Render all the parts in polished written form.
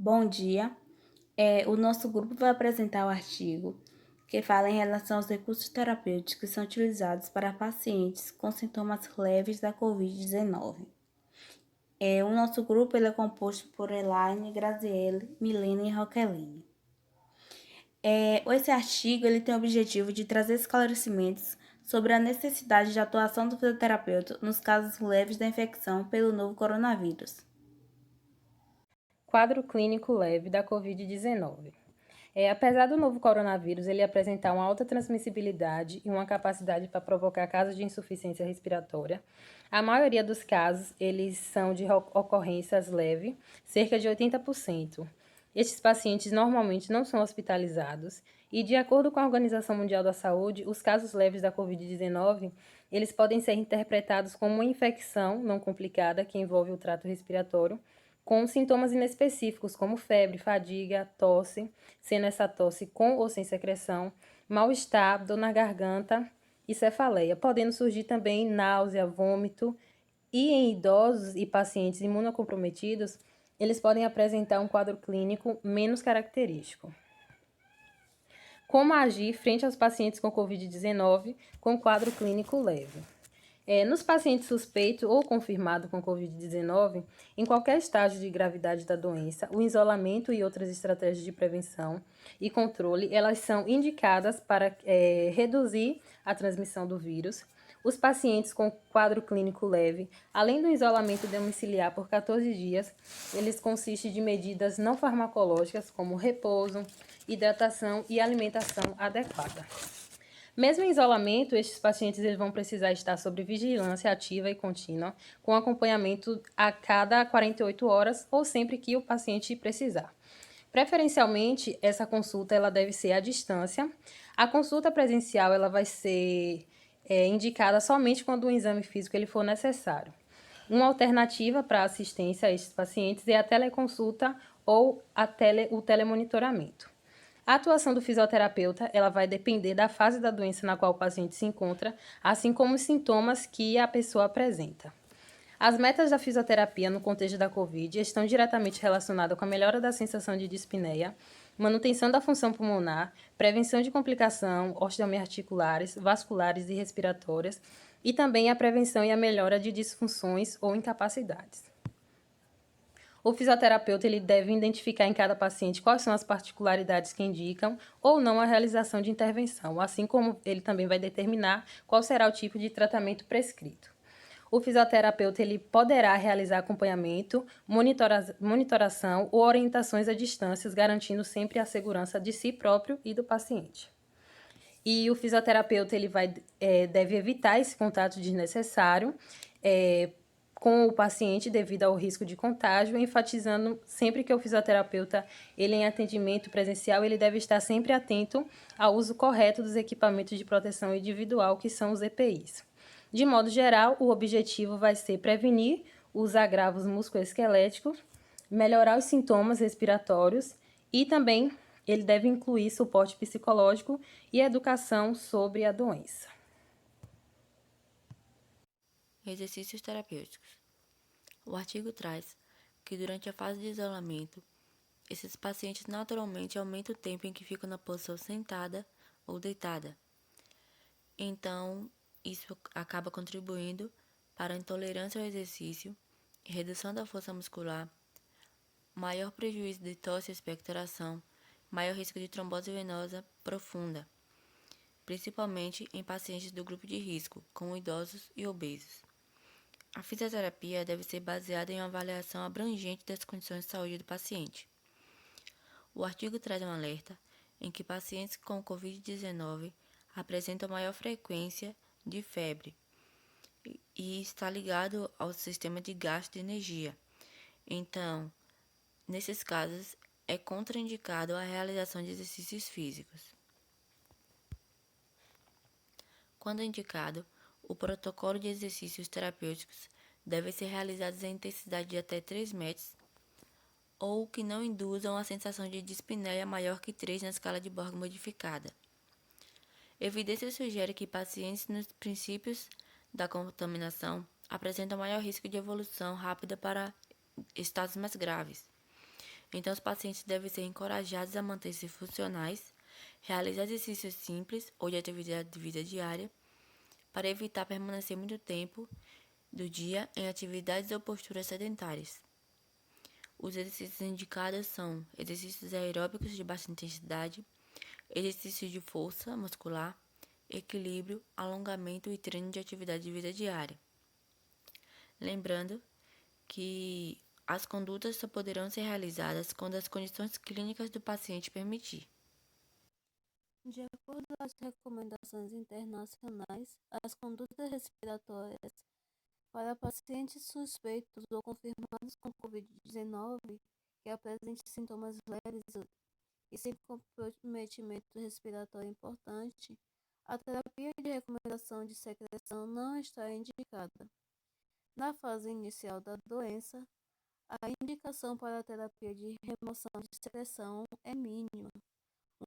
Bom dia. O nosso grupo vai apresentar o artigo que fala em relação aos recursos terapêuticos que são utilizados para pacientes com sintomas leves da Covid-19. O nosso grupo ele é composto por Elaine, Graziele, Milena e Roqueline. Esse artigo ele tem o objetivo de trazer esclarecimentos sobre a necessidade de atuação do fisioterapeuta nos casos leves da infecção pelo novo coronavírus. Quadro clínico leve da Covid-19. Apesar do novo coronavírus ele apresentar uma alta transmissibilidade e uma capacidade para provocar casos de insuficiência respiratória, a maioria dos casos eles são de ocorrências leves, cerca de 80%. Estes pacientes normalmente não são hospitalizados e, de acordo com a Organização Mundial da Saúde, os casos leves da Covid-19 eles podem ser interpretados como uma infecção não complicada que envolve o trato respiratório, com sintomas inespecíficos como febre, fadiga, tosse, sendo essa tosse com ou sem secreção, mal-estar, dor na garganta e cefaleia, podendo surgir também náusea, vômito, e em idosos e pacientes imunocomprometidos, eles podem apresentar um quadro clínico menos característico. Como agir frente aos pacientes com Covid-19 com quadro clínico leve? Nos pacientes suspeitos ou confirmados com Covid-19, em qualquer estágio de gravidade da doença, o isolamento e outras estratégias de prevenção e controle, elas são indicadas para reduzir a transmissão do vírus. Os pacientes com quadro clínico leve, além do isolamento domiciliar por 14 dias, eles consistem de medidas não farmacológicas como repouso, hidratação e alimentação adequada. Mesmo em isolamento, estes pacientes eles vão precisar estar sob vigilância ativa e contínua, com acompanhamento a cada 48 horas ou sempre que o paciente precisar. Preferencialmente, essa consulta ela deve ser à distância. A consulta presencial ela vai ser indicada somente quando o exame físico ele for necessário. Uma alternativa para assistência a estes pacientes é a teleconsulta ou o telemonitoramento. A atuação do fisioterapeuta ela vai depender da fase da doença na qual o paciente se encontra, assim como os sintomas que a pessoa apresenta. As metas da fisioterapia no contexto da COVID estão diretamente relacionadas com a melhora da sensação de dispneia, manutenção da função pulmonar, prevenção de complicação osteomiarticulares, vasculares e respiratórias, e também a prevenção e a melhora de disfunções ou incapacidades. O fisioterapeuta ele deve identificar em cada paciente quais são as particularidades que indicam ou não a realização de intervenção, assim como ele também vai determinar qual será o tipo de tratamento prescrito. O fisioterapeuta ele poderá realizar acompanhamento, monitoração ou orientações à distância, garantindo sempre a segurança de si próprio e do paciente. E o fisioterapeuta ele deve evitar esse contato desnecessário com o paciente devido ao risco de contágio, enfatizando sempre que o fisioterapeuta ele em atendimento presencial ele deve estar sempre atento ao uso correto dos equipamentos de proteção individual, que são os EPIs. De modo geral, o objetivo vai ser prevenir os agravos musculoesqueléticos, melhorar os sintomas respiratórios e também ele deve incluir suporte psicológico e educação sobre a doença. Exercícios terapêuticos. O artigo traz que durante a fase de isolamento, esses pacientes naturalmente aumentam o tempo em que ficam na posição sentada ou deitada. Então, isso acaba contribuindo para a intolerância ao exercício, redução da força muscular, maior prejuízo de tosse e expectoração, maior risco de trombose venosa profunda, principalmente em pacientes do grupo de risco, como idosos e obesos. A fisioterapia deve ser baseada em uma avaliação abrangente das condições de saúde do paciente. O artigo traz um alerta em que pacientes com Covid-19 apresentam maior frequência de febre e está ligado ao sistema de gasto de energia. Então, nesses casos, é contraindicado a realização de exercícios físicos. Quando indicado, o protocolo de exercícios terapêuticos deve ser realizado em intensidade de até 3 metros ou que não induzam a sensação de dispneia maior que 3 na escala de Borg modificada. Evidência sugere que pacientes nos princípios da contaminação apresentam maior risco de evolução rápida para estados mais graves. Então, os pacientes devem ser encorajados a manter-se funcionais, realizar exercícios simples ou de atividade de vida diária, para evitar permanecer muito tempo do dia em atividades ou posturas sedentárias. Os exercícios indicados são exercícios aeróbicos de baixa intensidade, exercícios de força muscular, equilíbrio, alongamento e treino de atividade de vida diária. Lembrando que as condutas só poderão ser realizadas quando as condições clínicas do paciente permitir. De acordo com as recomendações internacionais, as condutas respiratórias para pacientes suspeitos ou confirmados com Covid-19 que apresentem sintomas leves e sem comprometimento respiratório importante, a terapia de recomendação de secreção não está indicada. Na fase inicial da doença, a indicação para a terapia de remoção de secreção é mínima,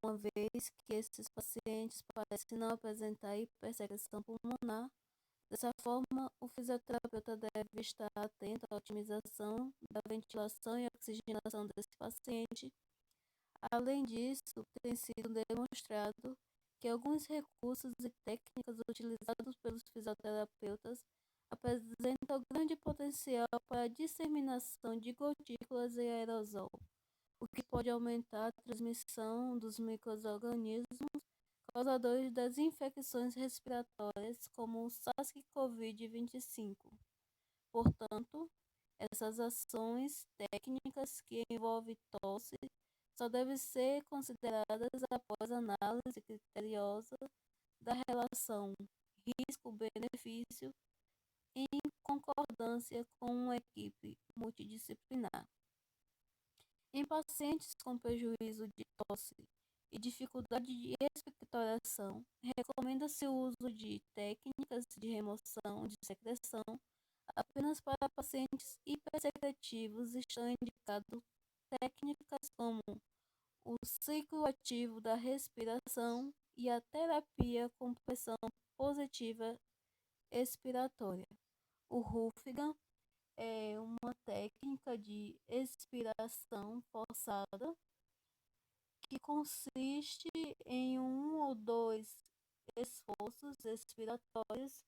uma vez que esses pacientes parecem não apresentar hipersecreção pulmonar. Dessa forma, o fisioterapeuta deve estar atento à otimização da ventilação e oxigenação desse paciente. Além disso, tem sido demonstrado que alguns recursos e técnicas utilizados pelos fisioterapeutas apresentam grande potencial para a disseminação de gotículas e aerosol, o que pode aumentar a transmissão dos micro-organismos causadores das infecções respiratórias, como o SARS-CoV-25. Portanto, essas ações técnicas que envolvem tosse só devem ser consideradas após análise criteriosa da relação risco-benefício em concordância com uma equipe multidisciplinar. Em pacientes com prejuízo de tosse e dificuldade de expectoração, recomenda-se o uso de técnicas de remoção de secreção apenas para pacientes hipersecretivos. Estão indicadas técnicas como o ciclo ativo da respiração e a terapia com pressão positiva expiratória. O Rufigan é uma técnica de expiração forçada que consiste em um ou dois esforços expiratórios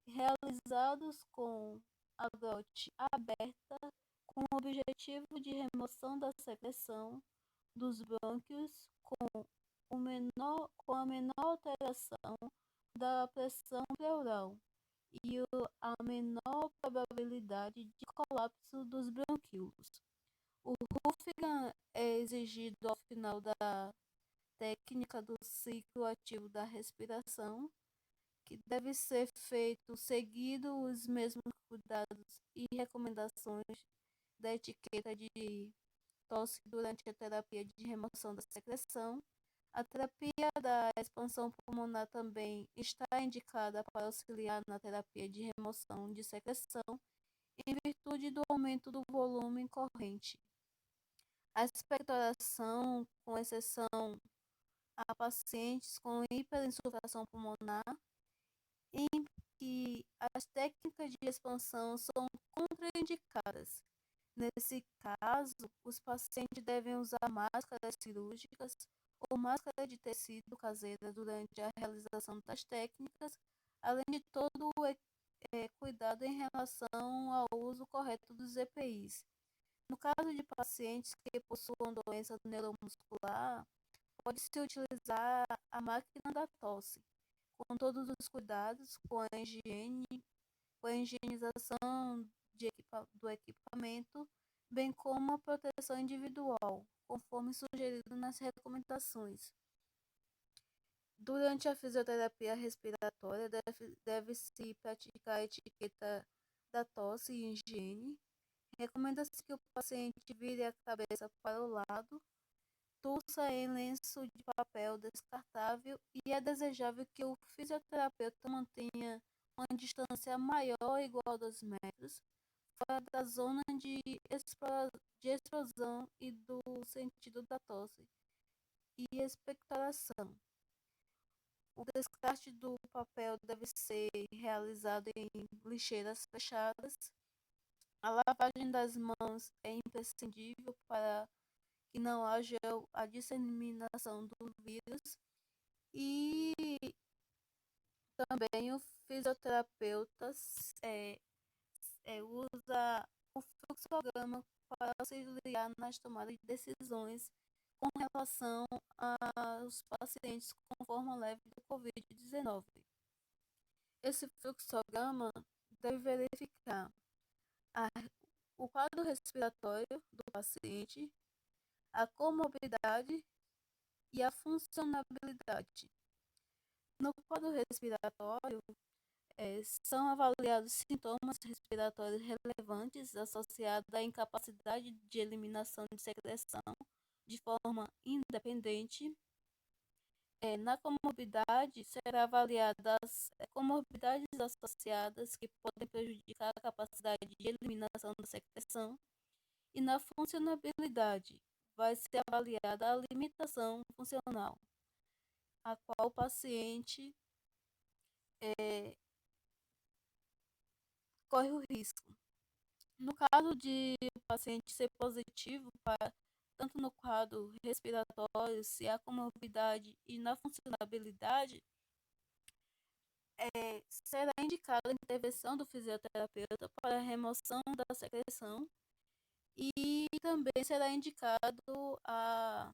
realizados com a glote aberta com o objetivo de remoção da secreção dos brônquios com a menor alteração da pressão pleural e a menor probabilidade de colapso dos bronquíolos. O Rufigan é exigido ao final da técnica do ciclo ativo da respiração, que deve ser feito seguindo os mesmos cuidados e recomendações da etiqueta de tosse durante a terapia de remoção da secreção. A terapia da expansão pulmonar também está indicada para auxiliar na terapia de remoção de secreção em virtude do aumento do volume corrente. A expectoração, com exceção a pacientes com hiperinsuflação pulmonar, em que as técnicas de expansão são contraindicadas. Nesse caso, os pacientes devem usar máscaras cirúrgicas ou máscara de tecido caseira durante a realização das técnicas, além de todo o cuidado em relação ao uso correto dos EPIs. No caso de pacientes que possuam doença neuromuscular, pode-se utilizar a máquina da tosse, com todos os cuidados, com a higienização do equipamento, bem como a proteção individual, conforme sugerido nas recomendações. Durante a fisioterapia respiratória, deve-se praticar a etiqueta da tosse e higiene. Recomenda-se que o paciente vire a cabeça para o lado, tussa em lenço de papel descartável e é desejável que o fisioterapeuta mantenha uma distância maior ou igual a 2 metros fora da zona de explosão e do sentido da tosse e expectoração. O descarte do papel deve ser realizado em lixeiras fechadas. A lavagem das mãos é imprescindível para que não haja a disseminação do vírus e também o fisioterapeuta usa o fluxograma para auxiliar nas tomadas de decisões com relação aos pacientes com forma leve do Covid-19. Esse fluxograma deve verificar a, o quadro respiratório do paciente, a comorbidade e a funcionabilidade. No quadro respiratório, são avaliados sintomas respiratórios relevantes associados à incapacidade de eliminação de secreção de forma independente. Na comorbidade, será avaliada as comorbidades associadas que podem prejudicar a capacidade de eliminação da secreção. E na funcionabilidade, vai ser avaliada a limitação funcional, a qual o paciente corre o risco. No caso de o paciente ser positivo para tanto no quadro respiratório, se há comorbidade e na funcionabilidade, será indicada a intervenção do fisioterapeuta para a remoção da secreção e também será indicado a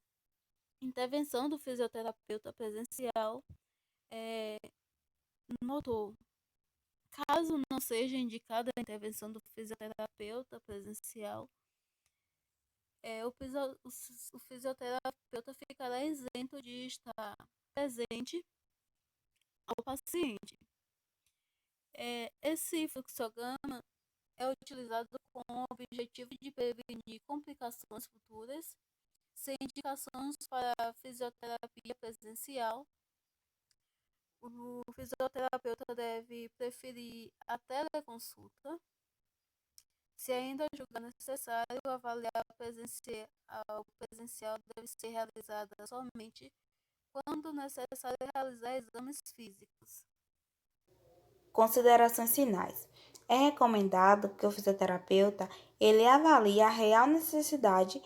intervenção do fisioterapeuta presencial no dor. Caso não seja indicada a intervenção do fisioterapeuta presencial, o fisioterapeuta ficará isento de estar presente ao paciente. Esse fluxograma é utilizado com o objetivo de prevenir complicações futuras, sem indicações para fisioterapia presencial. O fisioterapeuta deve preferir a teleconsulta. Se ainda julgar necessário, avaliar o presencial deve ser realizada somente quando necessário realizar exames físicos. Considerações finais. É recomendado que o fisioterapeuta ele avalie a real necessidade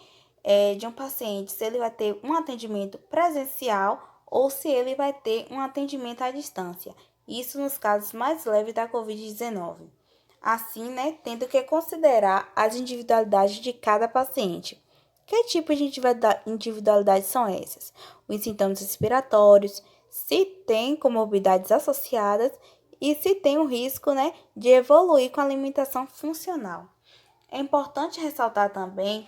de um paciente, se ele vai ter um atendimento presencial ou se ele vai ter um atendimento à distância. Isso nos casos mais leves da Covid-19. Assim, tendo que considerar as individualidades de cada paciente. Que tipo de individualidades são essas? Os sintomas respiratórios, se tem comorbidades associadas e se tem o risco, de evoluir com a limitação funcional. É importante ressaltar também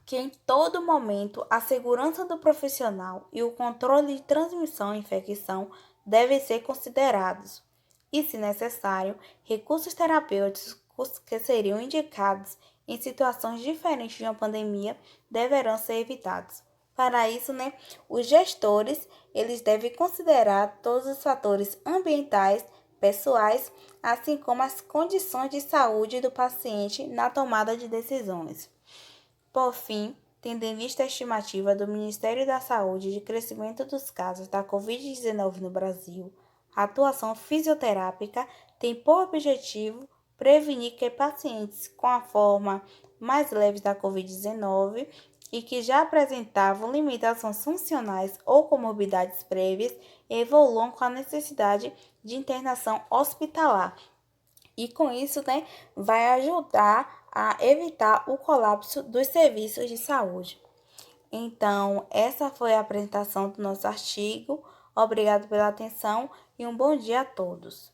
que em todo momento a segurança do profissional e o controle de transmissão e infecção devem ser considerados e, se necessário, recursos terapêuticos que seriam indicados em situações diferentes de uma pandemia deverão ser evitados. Para isso, os gestores eles devem considerar todos os fatores ambientais, pessoais, assim como as condições de saúde do paciente na tomada de decisões. Por fim, tendo em vista a estimativa do Ministério da Saúde de crescimento dos casos da Covid-19 no Brasil, a atuação fisioterápica tem por objetivo prevenir que pacientes com a forma mais leve da Covid-19 e que já apresentavam limitações funcionais ou comorbidades prévias evoluam com a necessidade de internação hospitalar. E com isso, vai ajudar a evitar o colapso dos serviços de saúde. Então, essa foi a apresentação do nosso artigo. Obrigado pela atenção e um bom dia a todos.